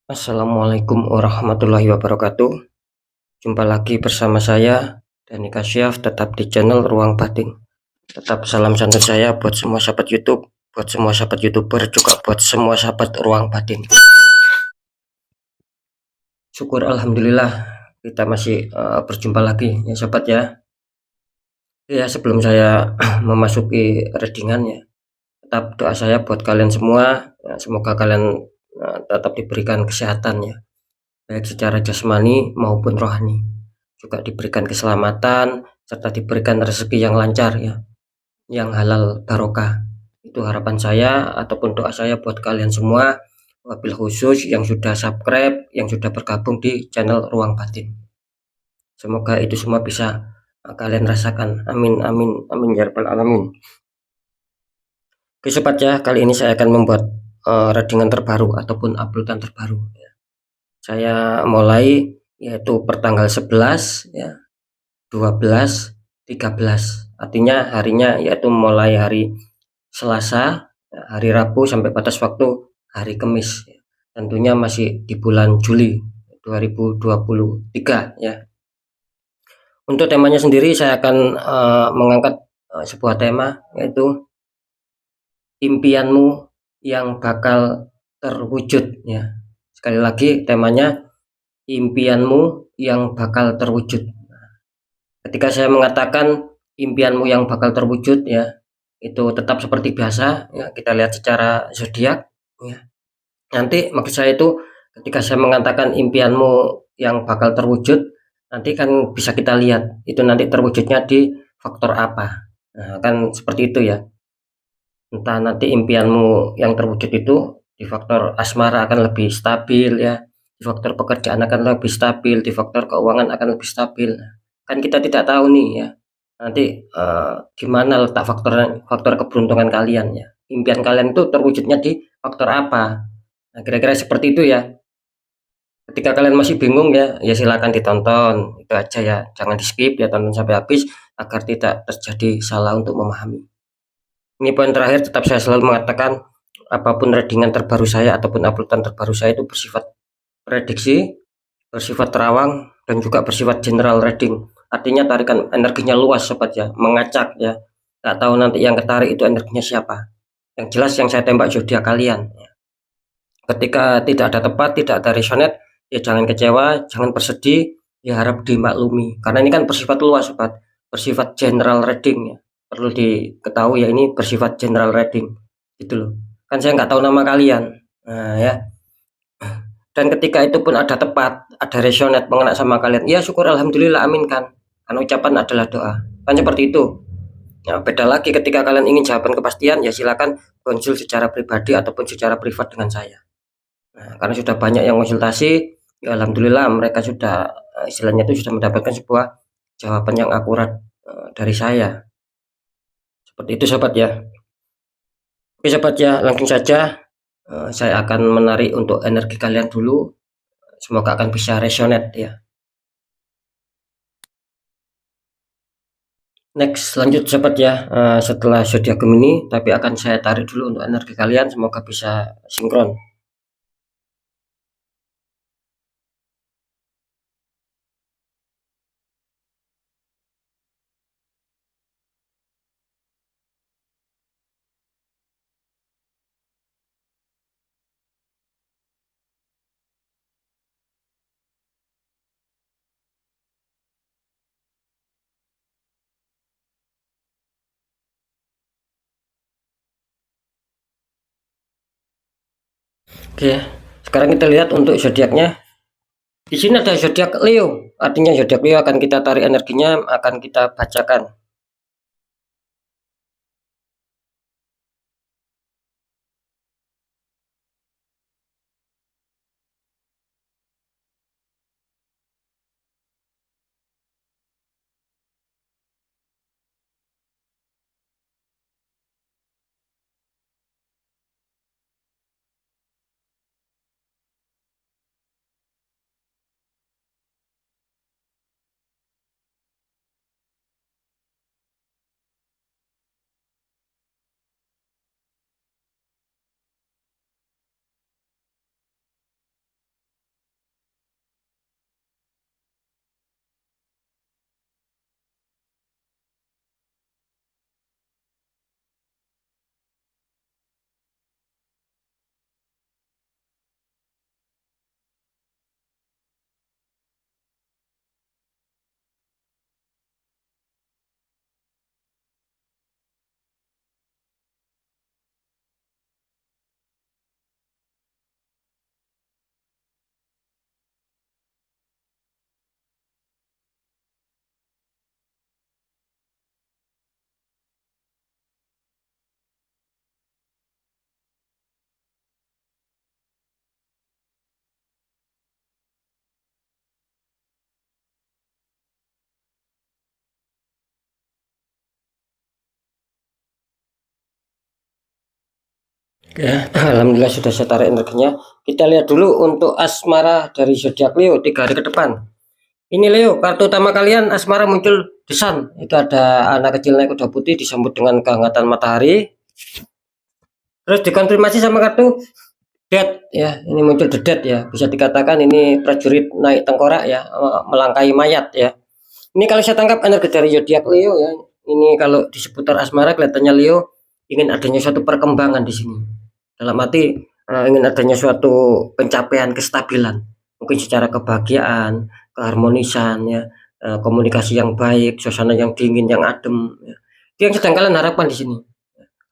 Assalamualaikum warahmatullahi wabarakatuh. Jumpa lagi bersama saya, Dani Kasyaf, tetap di channel Ruang Batin. Tetap salam santun saya buat semua sahabat YouTube, buat semua sahabat YouTuber, juga buat semua sahabat Ruang Batin. Syukur Alhamdulillah kita masih berjumpa lagi ya sahabat ya. Ya sebelum saya memasuki readingan ya, tetap doa saya buat kalian semua, ya, semoga kalian tetap diberikan kesehatan ya, baik secara jasmani maupun rohani, juga diberikan keselamatan serta diberikan rezeki yang lancar ya, yang halal barokah. Itu harapan saya ataupun doa saya buat kalian semua, wabil khusus yang sudah subscribe, yang sudah bergabung di channel Ruang Batin. Semoga itu semua bisa kalian rasakan. Amin amin amin ya rabbal alamin. Oke sobat ya, kali ini saya akan membuat readingan terbaru ataupun uploadan terbaru ya. Saya mulai yaitu pertanggal 11 ya, 12, 13. Artinya harinya yaitu mulai hari Selasa, ya, hari Rabu sampai batas waktu hari Kamis. Ya. Tentunya masih di bulan Juli 2023 ya. Untuk temanya sendiri saya akan mengangkat sebuah tema yaitu impianmu yang bakal terwujud ya. Sekali lagi temanya impianmu yang bakal terwujud. Ketika saya mengatakan impianmu yang bakal terwujud ya, itu tetap seperti biasa ya, kita lihat secara zodiak ya. Nanti maksud saya itu ketika saya mengatakan impianmu yang bakal terwujud, nanti kan bisa kita lihat itu nanti terwujudnya di faktor apa. Nah, kan seperti itu ya. Entah nanti impianmu yang terwujud itu di faktor asmara akan lebih stabil ya, di faktor pekerjaan akan lebih stabil, di faktor keuangan akan lebih stabil. Kan kita tidak tahu nih ya, nanti gimana letak faktor keberuntungan kalian ya. Impian kalian itu terwujudnya di faktor apa? Nah, kira-kira seperti itu ya. Ketika kalian masih bingung ya, ya silakan ditonton. Itu aja ya, jangan di-skip ya, tonton sampai habis agar tidak terjadi salah untuk memahami. Ini poin terakhir, tetap saya selalu mengatakan apapun readingan terbaru saya ataupun uploadan terbaru saya itu bersifat prediksi, bersifat terawang, dan juga bersifat general reading. Artinya tarikan energinya luas sobat ya, mengacak ya. Nggak tahu nanti yang ketarik itu energinya siapa. Yang jelas yang saya tembak zodiak kalian. Ketika tidak ada tepat, tidak ada resonate, ya jangan kecewa, jangan bersedih, ya harap dimaklumi. Karena ini kan bersifat luas sobat, bersifat general reading ya. Perlu diketahui ya, ini bersifat general reading gitu loh. Kan saya nggak tahu nama kalian. Nah ya, dan ketika itu pun ada tepat, ada resonate mengena sama kalian, ya syukur alhamdulillah, amin kan. Karena ucapan adalah doa. Kan seperti itu. Ya, beda lagi ketika kalian ingin jawaban kepastian, ya silakan konsul secara pribadi ataupun secara privat dengan saya. Nah, karena sudah banyak yang konsultasi, ya alhamdulillah mereka sudah istilahnya itu sudah mendapatkan sebuah jawaban yang akurat dari saya. Seperti itu sobat ya. Oke sobat ya, langsung saja saya akan menarik untuk energi kalian dulu. Semoga akan bisa resonate ya. Next, lanjut sobat ya. Setelah zodiak Gemini, tapi akan saya tarik dulu untuk energi kalian. Semoga bisa sinkron. Oke, sekarang kita lihat untuk zodiaknya. Di sini ada zodiak Leo. Artinya zodiak Leo akan kita tarik energinya, akan kita bacakan. Ya, alhamdulillah sudah saya tarik energinya. Kita lihat dulu untuk asmara dari zodiak Leo 3 hari ke depan. Ini Leo, kartu utama kalian asmara muncul The Sun. Itu ada anak kecil naik kuda putih disambut dengan kehangatan matahari. Terus dikonfirmasi sama kartu Death ya. Ini muncul The Death ya. Bisa dikatakan ini prajurit naik tengkorak ya, melangkahi mayat ya. Ini kalau saya tangkap energi dari zodiak Leo ya. Ini kalau di seputar asmara kelihatannya Leo ingin adanya suatu perkembangan di sini. Dalam arti ingin adanya suatu pencapaian kestabilan, mungkin secara kebahagiaan, keharmonisan ya, komunikasi yang baik, suasana yang dingin, yang adem ya. Itu yang sedang kalian harapkan di sini.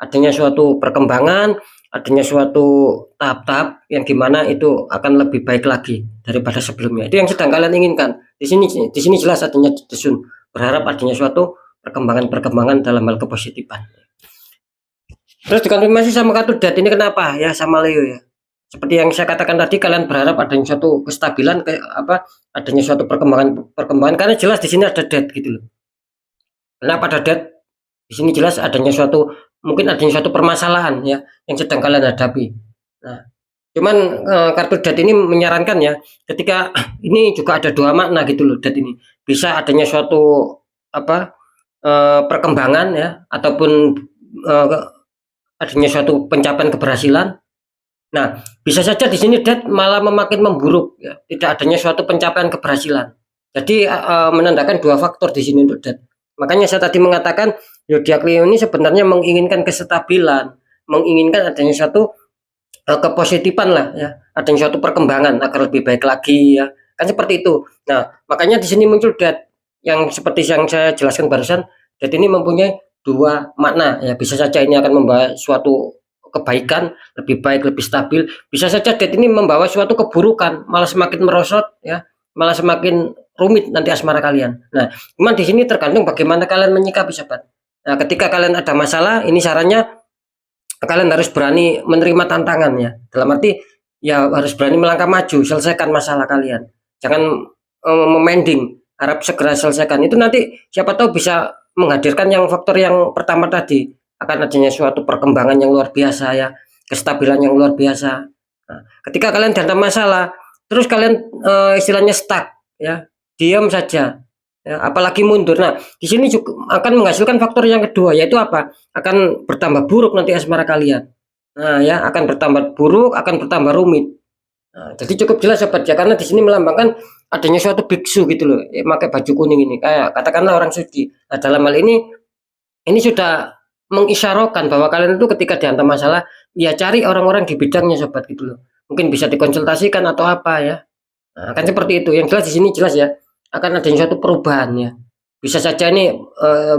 Adanya suatu perkembangan, adanya suatu tahap-tahap yang gimana itu akan lebih baik lagi daripada sebelumnya. Itu yang sedang kalian inginkan. Di sini jelas adanya desun, berharap adanya suatu perkembangan-perkembangan dalam hal kepositifan. Terus dikonfirmasi sama kartu Dat ini kenapa ya sama Leo ya. Seperti yang saya katakan tadi, kalian berharap adanya suatu kestabilan, adanya suatu perkembangan karena jelas di sini ada Dat gitu loh. Kenapa ada Dat? Di sini jelas adanya mungkin adanya suatu permasalahan ya yang sedang kalian hadapi. Nah, cuman kartu Dat ini menyarankan ya, ketika ini juga ada dua makna gitu loh Dat ini. Bisa adanya suatu perkembangan ya ataupun adanya suatu pencapaian keberhasilan. Nah, bisa saja di sini Dat malah makin memburuk ya, tidak adanya suatu pencapaian keberhasilan. Jadi menandakan dua faktor di sini untuk Dat. Makanya saya tadi mengatakan zodiak Leo ini sebenarnya menginginkan kestabilan, menginginkan adanya suatu kepositifan lah ya, adanya suatu perkembangan agar lebih baik lagi ya. Kan seperti itu. Nah, makanya di sini muncul Dat yang seperti yang saya jelaskan barusan. Dat ini mempunyai dua makna ya, bisa saja ini akan membawa suatu kebaikan, lebih baik, lebih stabil. Bisa saja Dat ini membawa suatu keburukan, malah semakin merosot ya, malah semakin rumit nanti asmara kalian. Nah, cuman di sini tergantung bagaimana kalian menyikapi sahabat. Nah, ketika kalian ada masalah, ini sarannya kalian harus berani menerima tantangan ya. Dalam arti ya harus berani melangkah maju, selesaikan masalah kalian. Jangan memending, harap segera selesaikan. Itu nanti siapa tahu bisa menghadirkan yang faktor yang pertama tadi, akan adanya suatu perkembangan yang luar biasa ya, kestabilan yang luar biasa. Nah, ketika kalian dalam masalah, terus kalian istilahnya stuck ya, diam saja ya, apalagi mundur. Nah, di sini juga akan menghasilkan faktor yang kedua, yaitu apa? Akan bertambah buruk nanti asmara kalian. Nah, ya akan bertambah buruk, akan bertambah rumit. Nah, jadi cukup jelas sobat ya, karena di sini melambangkan adanya suatu biksu gitu loh, pakai baju kuning ini, kayak katakanlah orang suci. Nah, dalam hal ini sudah mengisyaratkan bahwa kalian itu ketika dihantam masalah, ya cari orang-orang di bidangnya sobat gitu loh. Mungkin bisa dikonsultasikan atau apa ya. Nah, kan seperti itu. Yang jelas di sini jelas ya, akan adanya suatu perubahan ya. Bisa saja ini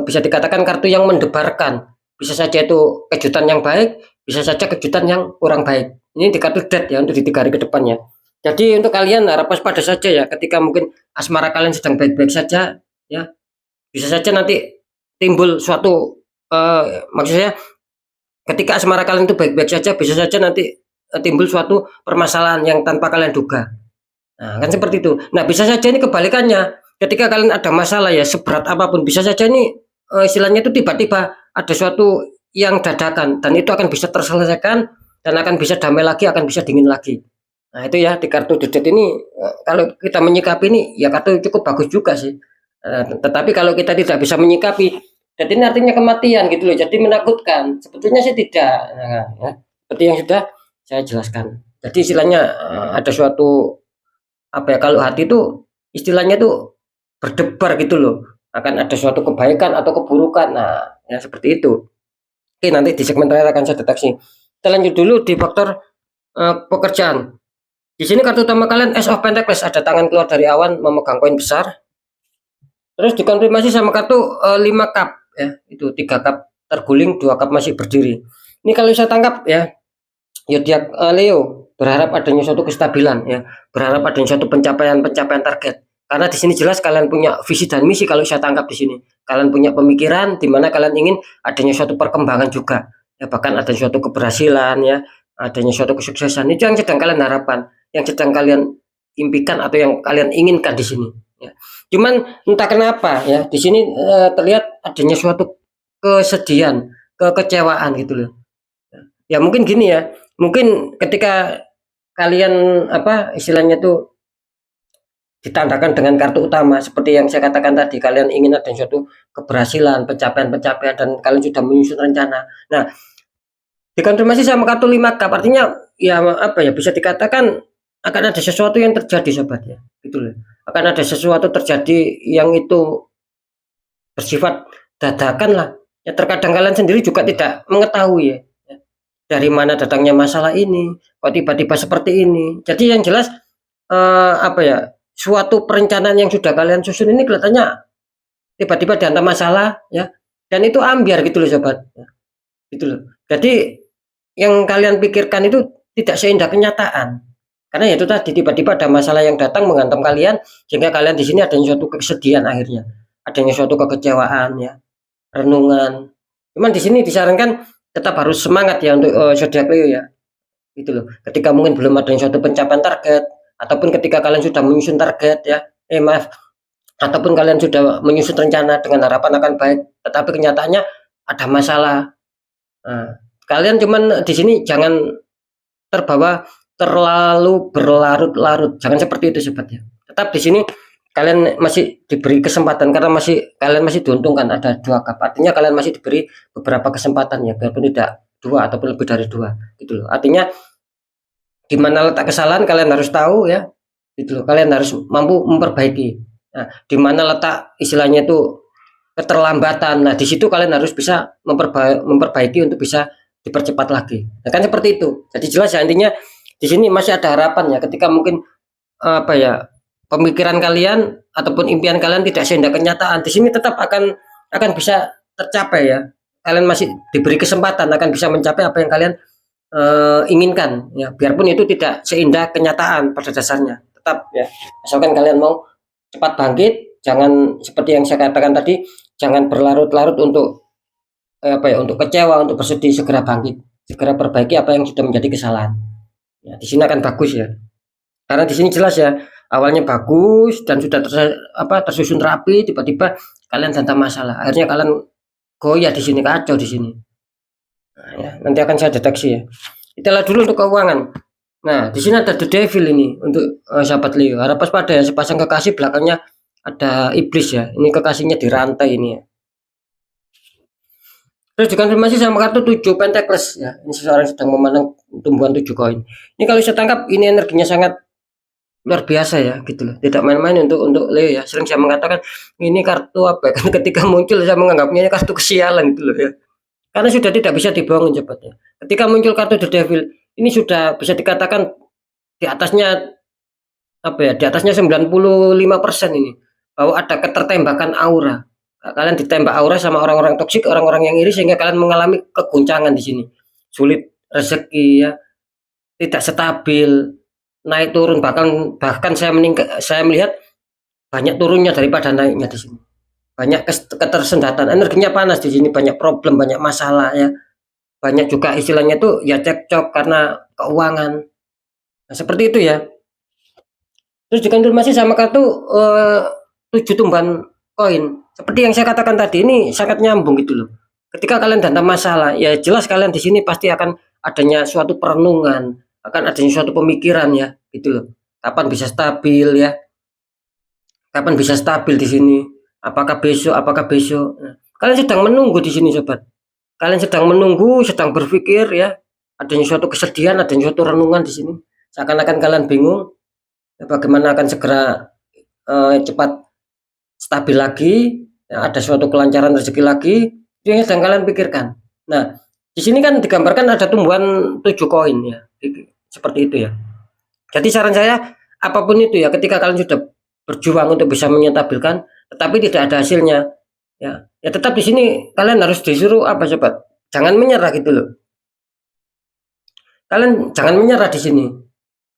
bisa dikatakan kartu yang mendebarkan. Bisa saja itu kejutan yang baik, bisa saja kejutan yang kurang baik. Ini di kartu Dat ya untuk di 3 hari ke depannya. Jadi untuk kalian harap waspada saja ya, ketika mungkin asmara kalian sedang baik-baik saja ya, bisa saja nanti timbul suatu maksudnya ketika asmara kalian itu baik-baik saja, bisa saja nanti timbul suatu permasalahan yang tanpa kalian duga. Nah, kan seperti itu. Nah, bisa saja ini kebalikannya. Ketika kalian ada masalah ya, seberat apapun, bisa saja ini istilahnya itu tiba-tiba ada suatu yang dadakan dan itu akan bisa terselesaikan dan akan bisa damai lagi, akan bisa dingin lagi. Nah, itu ya di kartu The Death ini kalau kita menyikapi ini ya kartu cukup bagus juga sih. Tetapi kalau kita tidak bisa menyikapi, jadi ini artinya kematian gitu loh. Jadi menakutkan. Sebetulnya sih tidak. Nah, ya, seperti yang sudah saya jelaskan. Jadi istilahnya ada suatu kalau hati itu istilahnya tuh berdebar gitu loh, akan ada suatu kebaikan atau keburukan. Nah, ya seperti itu. Oke, nanti di segmen terakhir akan saya deteksi. Kita lanjut dulu di faktor pekerjaan. Di sini kartu utama kalian Ace of Pentacles, ada tangan keluar dari awan memegang koin besar. Terus dikonfirmasi sama kartu 5 cup ya, itu 3 cup terguling, 2 cup masih berdiri. Ini kalau saya tangkap ya, zodiak Leo berharap adanya suatu kestabilan ya, berharap adanya suatu pencapaian target. Karena di sini jelas kalian punya visi dan misi. Kalau saya tangkap di sini, kalian punya pemikiran di mana kalian ingin adanya suatu perkembangan juga ya, bahkan ada suatu keberhasilan ya, adanya suatu kesuksesan. Itu yang sedang kalian harapkan, yang sedang kalian impikan atau yang kalian inginkan di sini ya. Cuman entah kenapa ya, di sini terlihat adanya suatu kesedihan, kekecewaan gitu loh. Ya mungkin gini ya, Mungkin ketika kalian apa istilahnya tuh ditandakan dengan kartu utama seperti yang saya katakan tadi, kalian ingin ada suatu keberhasilan, pencapaian-pencapaian dan kalian sudah menyusun rencana. Nah, dikonfirmasi sama kartu 5 cup artinya ya apa ya bisa dikatakan akan ada sesuatu yang terjadi sobat ya. Gitu loh. Akan ada sesuatu terjadi yang itu bersifat dadakan lah. Ya terkadang kalian sendiri juga tidak mengetahui ya. Dari mana datangnya masalah ini, kok tiba-tiba seperti ini. Jadi yang jelas apa ya, suatu perencanaan yang sudah kalian susun ini kelihatannya tiba-tiba dihantam masalah ya, dan itu ambiar gitu loh sobat, ya, gitu loh. Jadi yang kalian pikirkan itu tidak seindah kenyataan. Karena ya itu tadi tiba-tiba ada masalah yang datang menghantam kalian sehingga kalian di sini adanya suatu kesedihan akhirnya, adanya suatu kekecewaan ya, renungan. Cuman di sini disarankan tetap harus semangat ya untuk zodiak Leo ya. Gitu loh. Ketika mungkin belum ada suatu pencapaian target ataupun ketika kalian sudah menyusun target ya, maaf, ataupun kalian sudah menyusun rencana dengan harapan akan baik, tetapi kenyataannya ada masalah. Nah, kalian cuman di sini jangan terbawa terlalu berlarut-larut. Jangan seperti itu sobat ya. Tetap di sini kalian masih diberi kesempatan karena kalian masih diuntungkan ada 2 cup. Artinya kalian masih diberi beberapa kesempatan ya, biarpun tidak 2 ataupun lebih dari 2 gitu loh. Artinya di mana letak kesalahan kalian harus tahu ya. Gitu loh. Kalian harus mampu memperbaiki. Nah, di mana letak istilahnya itu keterlambatan. Nah, di situ kalian harus bisa memperbaiki untuk bisa dipercepat lagi. Nah, kan seperti itu. Jadi jelas ya intinya di sini masih ada harapan ya ketika mungkin apa ya pemikiran kalian ataupun impian kalian tidak seindah kenyataan. Di sini tetap akan bisa tercapai ya. Kalian masih diberi kesempatan akan bisa mencapai apa yang kalian inginkan ya. Biarpun itu tidak seindah kenyataan pada dasarnya. Tetap ya. Asalkan kalian mau cepat bangkit, jangan seperti yang saya katakan tadi, jangan berlarut-larut untuk apa ya, untuk kecewa, untuk bersedih, segera bangkit, segera perbaiki apa yang sudah menjadi kesalahan. Ya, di sini akan bagus ya. Karena di sini jelas ya, awalnya bagus dan sudah tersusun rapi, tiba-tiba kalian hantam masalah. Akhirnya kalian goyah di sini, kacau di sini. Nah, ya, nanti akan saya deteksi ya. Itulah dulu untuk keuangan. Nah, di sini ada The Devil ini untuk sahabat Leo. Harap waspada ya, sepasang kekasih belakangnya ada iblis ya. Ini kekasihnya dirantai ini ya. Terus dikonfirmasi sama kartu 7 Pentacles ya. Ini seseorang sedang memandang tumbuhan 7 koin. Ini kalau saya tangkap ini energinya sangat luar biasa ya gitu loh. Tidak main-main untuk Leo ya. Sering saya mengatakan ini kartu apa ya? Kan ketika muncul saya menganggapnya ini kartu kesialan gitu loh ya. Karena sudah tidak bisa dibohongin cepatnya. Ketika muncul kartu The Devil, ini sudah bisa dikatakan di atasnya apa ya? Di atasnya 95% ini bahwa ada ketertembakan aura. Kalian ditembak aura sama orang-orang toksik, orang-orang yang iri sehingga kalian mengalami kegoncangan di sini. Sulit rezeki ya, tidak stabil, naik turun bahkan bahkan saya melihat banyak turunnya daripada naiknya di sini. Banyak ketersendatan, energinya panas di sini, banyak problem, banyak masalah ya. Banyak juga istilahnya tuh ya cekcok karena keuangan. Nah, seperti itu ya. Terus dikonfirmasi sama kartu 7 tumbuhan koin. Seperti yang saya katakan tadi ini sangat nyambung gitu loh. Ketika kalian dalam masalah, ya jelas kalian di sini pasti akan adanya suatu perenungan, akan adanya suatu pemikiran ya, gitu loh. Kapan bisa stabil ya? Kapan bisa stabil di sini? Apakah besok? Apakah besok? Nah, kalian sedang menunggu di sini, sobat. Kalian sedang menunggu, sedang berpikir ya, adanya suatu kesedihan, adanya suatu renungan di sini. Seakan-akan kalian bingung ya, bagaimana akan segera cepat stabil lagi, ya, ada suatu kelancaran rezeki lagi, itu yang sedang kalian pikirkan. Nah, di sini kan digambarkan ada tumbuhan 7 koin ya, seperti itu ya. Jadi saran saya apapun itu ya, ketika kalian sudah berjuang untuk bisa menyetabilkan, tetapi tidak ada hasilnya, ya tetap di sini kalian harus disuruh apa sobat? Jangan menyerah gitu loh. Kalian jangan menyerah di sini.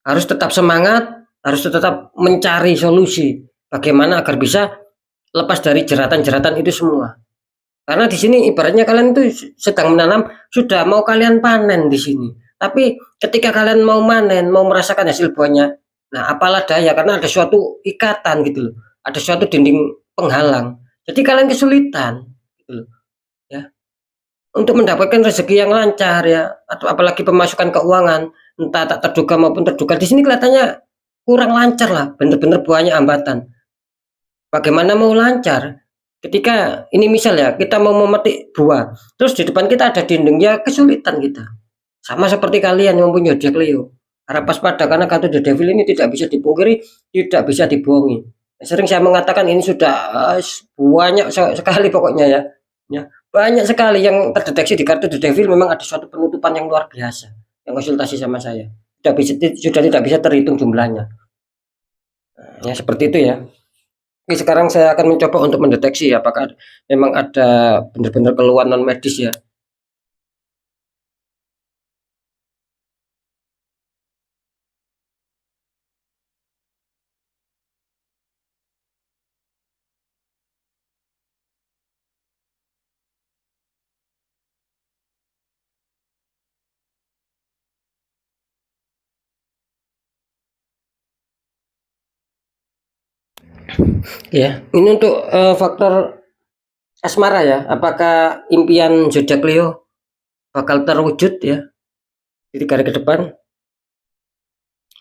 Harus tetap semangat, harus tetap mencari solusi bagaimana agar bisa lepas dari jeratan-jeratan itu semua. Karena di sini ibaratnya kalian itu sedang menanam, sudah mau kalian panen di sini. Tapi ketika kalian mau manen, mau merasakan hasil buahnya, nah apalah daya karena ada suatu ikatan gitu loh. Ada suatu dinding penghalang. Jadi kalian kesulitan gitu loh. Ya. untuk mendapatkan rezeki yang lancar ya, atau apalagi pemasukan keuangan, entah tak terduga maupun terduga, di sini kelihatannya kurang lancar lah, bener-bener banyak hambatan. Bagaimana mau lancar ketika ini misal ya, kita mau memetik buah, terus di depan kita ada dinding, ya kesulitan kita. Sama seperti kalian yang mempunyai zodiak Leo, harap waspada karena kartu The Devil ini tidak bisa dipungkiri, tidak bisa dibohongi. Sering saya mengatakan ini sudah banyak sekali pokoknya ya, ya banyak sekali yang terdeteksi di kartu The Devil, memang ada suatu penutupan yang luar biasa yang konsultasi sama saya. Sudah tidak bisa terhitung jumlahnya. Ya seperti itu ya. Oke, sekarang saya akan mencoba untuk mendeteksi apakah memang ada benar-benar keluhan non medis ya. Ya, ini untuk faktor asmara ya. Apakah impian zodiak Leo bakal terwujud ya di 3 hari ke depan?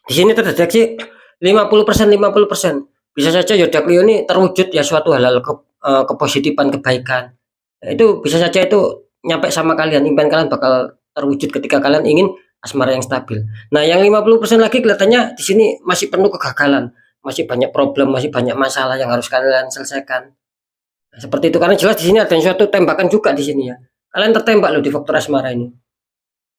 Di sini terdeteksi 50%, 50%. Bisa saja zodiak Leo ini terwujud ya suatu hal-hal kepositifan, kebaikan. Nah, itu bisa saja itu nyampe sama kalian, impian kalian bakal terwujud ketika kalian ingin asmara yang stabil. Nah, yang 50% lagi kelihatannya di sini masih penuh kegagalan, masih banyak problem, masih banyak masalah yang harus kalian selesaikan. Nah, seperti itu karena jelas di sini ada suatu tembakan juga di sini ya. Kalian tertembak loh di faktor asmara ini.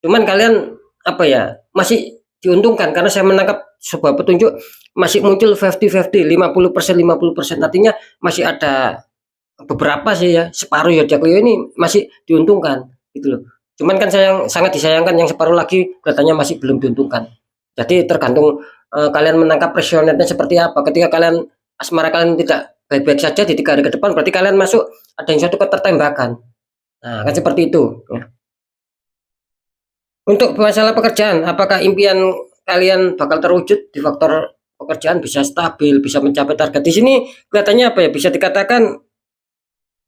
Cuman kalian apa ya, masih diuntungkan karena saya menangkap sebuah petunjuk masih muncul 50-50, 50%, 50%. Artinya masih ada beberapa sih ya, separuh ya Jaklio ini masih diuntungkan gitu loh. Cuman kan sayang, sangat disayangkan yang separuh lagi katanya masih belum diuntungkan. Jadi tergantung kalian menangkap presionetnya seperti apa. Ketika kalian asmara kalian tidak baik-baik saja di 3 hari ke depan, berarti kalian masuk ada yang suatu ketertembakan. Nah, kan seperti itu. Ya. Untuk masalah pekerjaan, apakah impian kalian bakal terwujud di faktor pekerjaan bisa stabil, bisa mencapai target? Di sini kelihatannya apa ya? Bisa dikatakan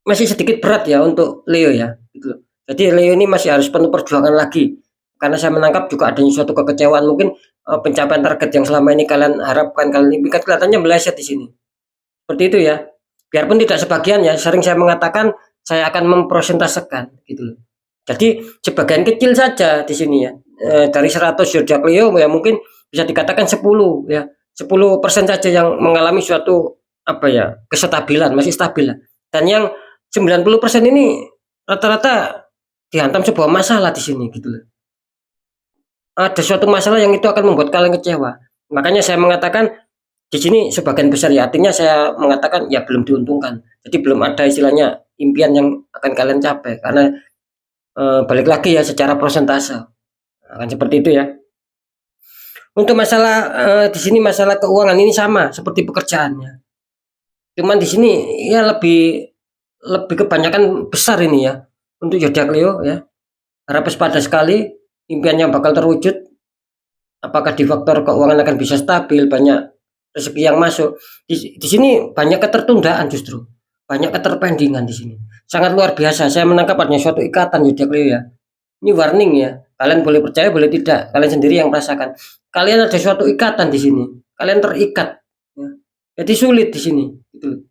masih sedikit berat ya untuk Leo ya, gitu. Jadi Leo ini masih harus penuh perjuangan lagi. Karena saya menangkap juga adanya suatu kekecewaan mungkin pencapaian target yang selama ini kalian harapkan, kalian impikan kelihatannya meleset di sini. Seperti itu ya. Biarpun tidak sebagian ya, sering saya mengatakan saya akan mempresentasekan gitu loh. Jadi sebagian kecil saja di sini ya. Dari 100 zodiak Leo ya mungkin bisa dikatakan 10 ya. 10% saja yang mengalami suatu apa ya, kesetabilan, masih stabil lah. Dan yang 90% ini rata-rata dihantam sebuah masalah di sini gitu loh. Ada suatu masalah yang itu akan membuat kalian kecewa. Makanya saya mengatakan di sini sebagian besar ya, artinya saya mengatakan ya belum diuntungkan. Jadi belum ada istilahnya impian yang akan kalian capai karena balik lagi ya secara persentase. Akan seperti itu ya. Untuk masalah di sini masalah keuangan ini sama seperti pekerjaannya. Cuman di sini ya lebih lebih kebanyakan besar ini ya untuk zodiak Leo ya. Harap waspada sekali impiannya bakal terwujud. Apakah di faktor keuangan akan bisa stabil, banyak rezeki yang masuk. Di sini banyak ketertundaan justru. Banyak keterpendingan di sini. Sangat luar biasa. Saya menangkap adanya suatu ikatan zodiak Leo ya. Ini warning ya. Kalian boleh percaya, boleh tidak. Kalian sendiri yang merasakan. Kalian ada suatu ikatan di sini. Kalian terikat. Ya. Jadi sulit di sini. Gitu.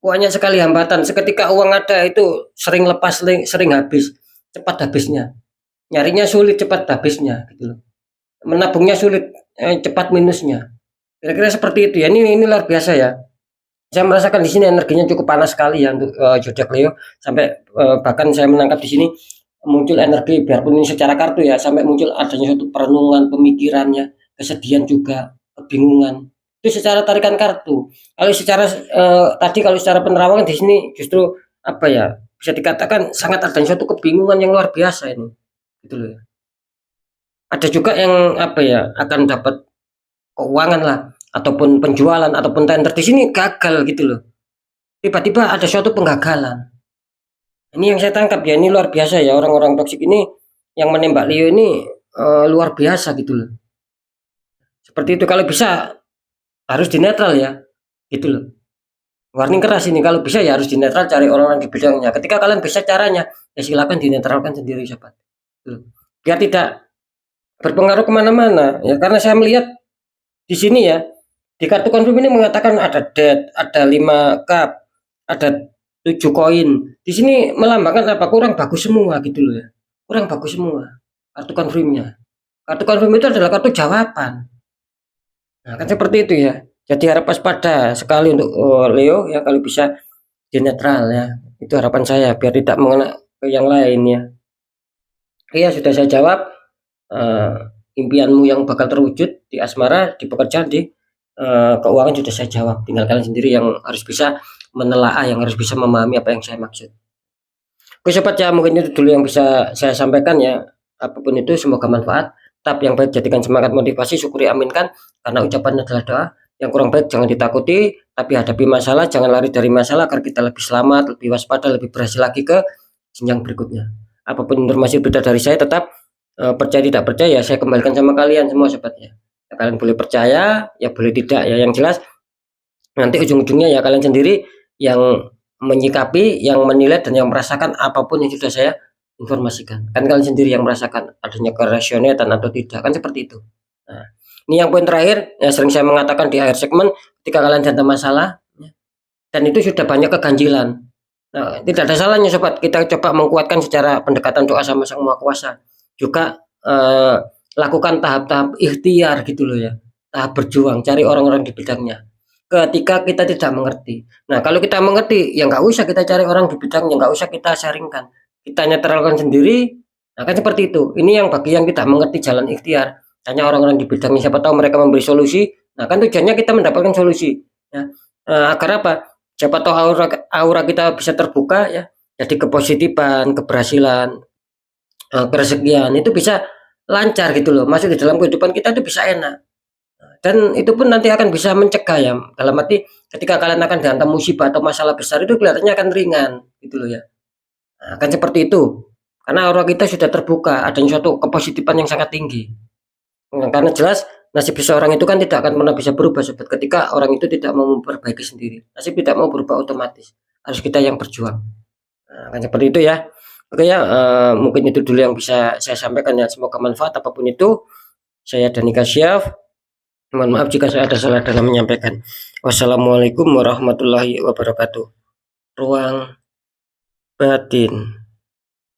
Banyak sekali hambatan. Seketika uang ada itu sering lepas, sering habis. Cepat habisnya. Nyarinya sulit, cepat habisnya. Gitu loh. Menabungnya sulit, cepat minusnya. Kira-kira seperti itu ya. Ini luar biasa ya. Saya merasakan di sini energinya cukup panas sekali ya untuk zodiak Leo. Sampai bahkan saya menangkap di sini muncul energi biarpun ini secara kartu ya, sampai muncul adanya suatu perenungan, pemikirannya, kesedihan juga, kebingungan. Itu secara tarikan kartu. Kalau secara tadi kalau secara penerawangan di sini justru apa ya, bisa dikatakan sangat adanya suatu kebingungan yang luar biasa ini. Gitu loh ya. Ada juga yang apa ya, akan dapat keuangan lah ataupun penjualan ataupun tender di sini gagal gitu loh. Tiba-tiba ada suatu penggagalan. Ini yang saya tangkap ya, ini luar biasa ya orang-orang toksik ini yang menembak Leo ini luar biasa gitu loh. Seperti itu kalau bisa harus dinetral ya, gitu loh. Warning keras ini, kalau bisa ya harus dinetral, cari orang-orang di bidangnya. Ketika kalian bisa caranya, ya silakan dinetralkan sendiri sahabat. Biar tidak berpengaruh kemana-mana ya, karena saya melihat di sini ya, di kartu konfirm ini mengatakan ada dead, ada 5 cup, ada 7 koin. Di sini melambangkan apa? Kurang bagus semua gitu loh ya. Kurang bagus semua kartu konfirmnya. Kartu konfirm itu adalah kartu jawaban. Nah, kan seperti itu ya. Jadi harap waspada sekali untuk Leo ya, kalau bisa di netral ya. Itu harapan saya biar tidak mengena ke yang lain ya. Iya, sudah saya jawab. Impianmu yang bakal terwujud di asmara, di pekerjaan, di keuangan sudah saya jawab. Tinggal kalian sendiri yang harus bisa menelaah, yang harus bisa memahami apa yang saya maksud. Oke sobat ya, mungkin itu dulu yang bisa saya sampaikan ya. Apapun itu semoga manfaat. Tetap yang baik jadikan semangat, motivasi, syukuri, aminkan. Karena ucapan adalah doa. Yang kurang baik jangan ditakuti, tapi hadapi masalah, jangan lari dari masalah agar kita lebih selamat, lebih waspada, lebih berhasil lagi ke jenjang berikutnya. Apapun informasi beda dari saya, tetap percaya tidak percaya saya kembalikan sama kalian semua sobatnya. Ya, kalian boleh percaya, ya boleh tidak ya. Yang jelas nanti ujung-ujungnya ya kalian sendiri yang menyikapi, yang menilai dan yang merasakan apapun yang sudah saya informasikan. Kan kalian sendiri yang merasakan adanya kerasionetan atau tidak, kan seperti itu. Nah, ini yang poin terakhir yang sering saya mengatakan di akhir segmen, ketika kalian ada masalah ya, dan itu sudah banyak keganjilan. Nah, tidak ada salahnya sobat, kita coba menguatkan secara pendekatan doa sama Sang Maha Kuasa. Juga lakukan tahap-tahap ikhtiar gitu loh ya. Tahap berjuang, cari orang-orang di bidangnya. Ketika kita tidak mengerti. Nah, kalau kita mengerti, ya nggak usah kita cari orang di bidangnya, nggak usah kita sharingkan. Kita netralkan sendiri. Nah, kan seperti itu. Ini yang bagi yang tidak mengerti jalan ikhtiar. Tanya orang-orang di bidangnya, siapa tahu mereka memberi solusi. Nah, kan tujuannya kita mendapatkan solusi. Ya. Agar apa? Siapa tahu aura kita bisa terbuka ya. Jadi kepositifan, keberhasilan, kerezekian itu bisa lancar gitu loh. Masuk di dalam kehidupan kita itu bisa enak. Dan itu pun nanti akan bisa mencegah ya. Dalam arti ketika kalian akan dihantam musibah atau masalah besar itu kelihatannya akan ringan gitu loh ya. Nah, akan seperti itu. Karena aura kita sudah terbuka, adanya suatu kepositifan yang sangat tinggi. Nah, karena jelas nasib seseorang itu kan tidak akan pernah bisa berubah sobat ketika orang itu tidak mau memperbaiki sendiri. Nasib tidak mau berubah otomatis. Harus kita yang berjuang. Nah, kan seperti itu ya. Oke ya, mungkin itu dulu yang bisa saya sampaikan ya. Semoga manfaat apapun itu. Saya Dani Kasyaf. Mohon maaf jika saya ada salah dalam menyampaikan. Wassalamualaikum warahmatullahi wabarakatuh. Ruang batin.